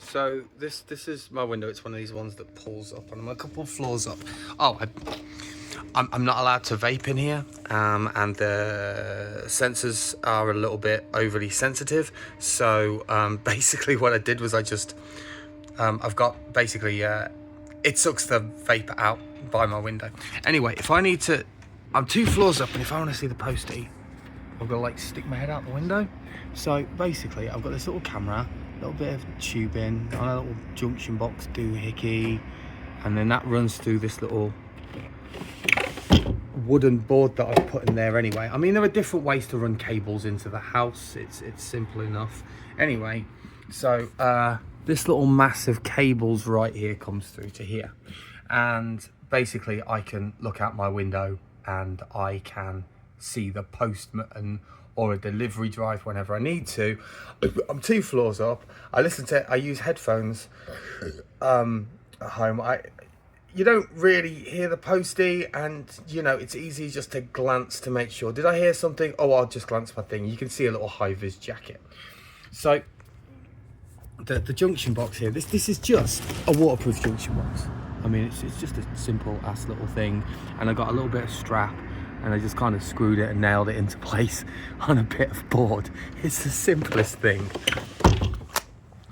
So this is my window. It's one of these ones that pulls up, and I'm a couple of floors up. Oh, I'm not allowed to vape in here, and the sensors are a little bit overly sensitive. So basically, what I did was I've got basically it sucks the vapor out by my window. Anyway, if I need to, I'm 2 floors up, and if I want to see the postie, I've got to like stick my head out the window. So basically, I've got this little camera, a little bit of tubing on a little junction box doohickey, and then that runs through this little wooden board that I've put in there anyway. I mean, there are different ways to run cables into the house. It's simple enough. Anyway, so this little mass of cables right here comes through to here, and basically I can look out my window and I can see the postman or a delivery drive whenever I need to. I'm 2 floors up. I use headphones at home. You don't really hear the postie, and you know, it's easy just to glance to make sure. Did I hear something? Oh, I'll just glance my thing. You can see a little high-vis jacket. So the junction box here, this is just a waterproof junction box. I mean, it's just a simple ass little thing, and I got a little bit of strap, and I just kind of screwed it and nailed it into place on a bit of board. It's the simplest thing.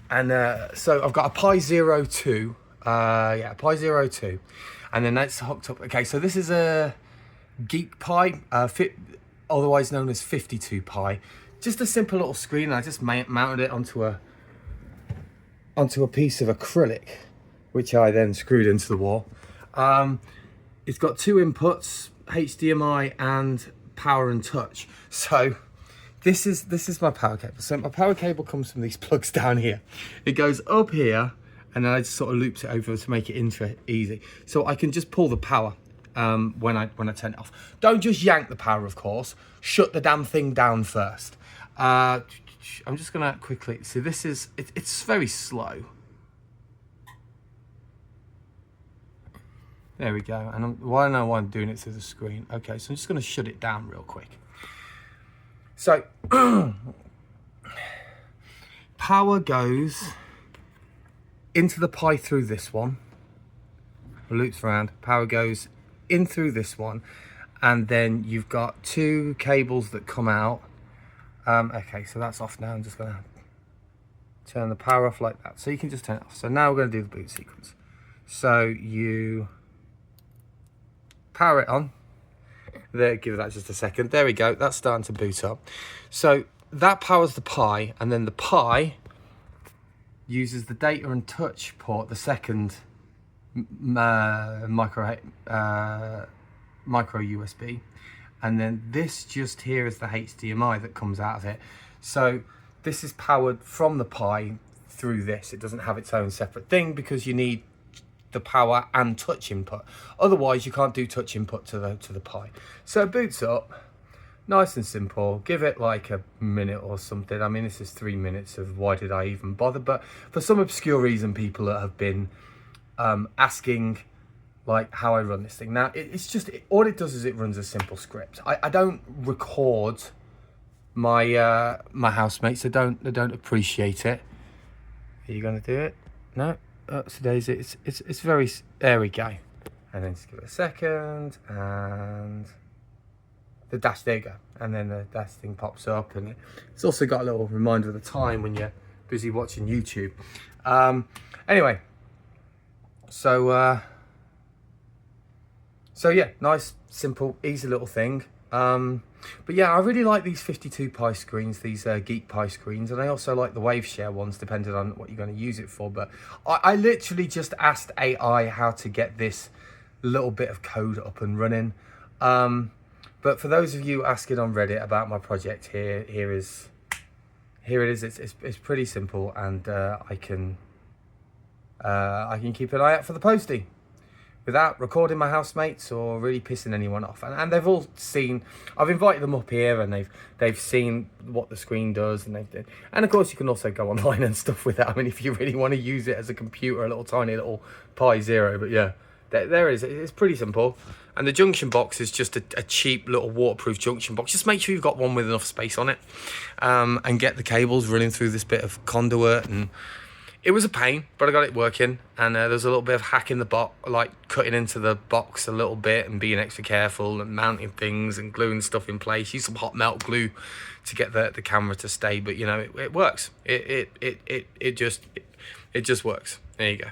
And so I've got a Pi 02. Pi 02. And then that's hooked up. Okay, so this is a Geek Pi, otherwise known as 52 Pi. Just a simple little screen. I just mounted it onto a piece of acrylic, which I then screwed into the wall. It's got 2 inputs, HDMI and power and touch. So this is my power cable. So my power cable comes from these plugs down here. It goes up here, and then I just sort of loops it over to make it easy. So I can just pull the power when I turn it off. Don't just yank the power, of course. Shut the damn thing down first. I'm just gonna quickly, so this is, it's very slow. There we go, and I know why I'm doing it through the screen. Okay, so I'm just gonna shut it down real quick. So, power goes into the Pi through this one, loops around, power goes in through this one, and then you've got 2 cables that come out. Okay, so that's off now. I'm just gonna turn the power off like that, so you can just turn it off. So now we're gonna do the boot sequence. So you power it on. There, give that just a second. There we go, that's starting to boot up. So that powers the Pi, and then the Pi uses the data and touch port, the second micro USB, and then this just here is the HDMI that comes out of it. So this is powered from the Pi through this. It doesn't have its own separate thing because you need the power and touch input. Otherwise, you can't do touch input to the Pi. So it boots up, nice and simple. Give it like a minute or something. I mean, this is 3 minutes of why did I even bother? But for some obscure reason, people that have been asking like how I run this thing. Now, it's just, all it does is it runs a simple script. I don't record my my housemates. They don't appreciate it. Are you gonna do it? No. Today's it's very, there we go. And then just give it a second, and the dash, there you go, and then the dash thing pops up, and it's also got a little reminder of the time when you're busy watching YouTube. Anyway, so yeah, nice, simple, easy little thing. But yeah, I really like these 52 Pi screens, these Geek Pi screens, and I also like the WaveShare ones, depending on what you're going to use it for. But I literally just asked AI how to get this little bit of code up and running. But for those of you asking on Reddit about my project, here it is. It's pretty simple, and I can keep an eye out for the postie without recording my housemates or really pissing anyone off. And they've all seen, I've invited them up here, and they've seen what the screen does, and and of course you can also go online and stuff with it. I mean, if you really want to use it as a computer, a little tiny little Pi 0, but yeah, there it is. It's pretty simple. And the junction box is just a cheap little waterproof junction box. Just make sure you've got one with enough space on it, and get the cables running through this bit of conduit, and It was a pain, but I got it working, and there was a little bit of hacking the box, like cutting into the box a little bit and being extra careful and mounting things and gluing stuff in place. Use some hot melt glue to get the camera to stay, but you know, it works. It just works. There you go.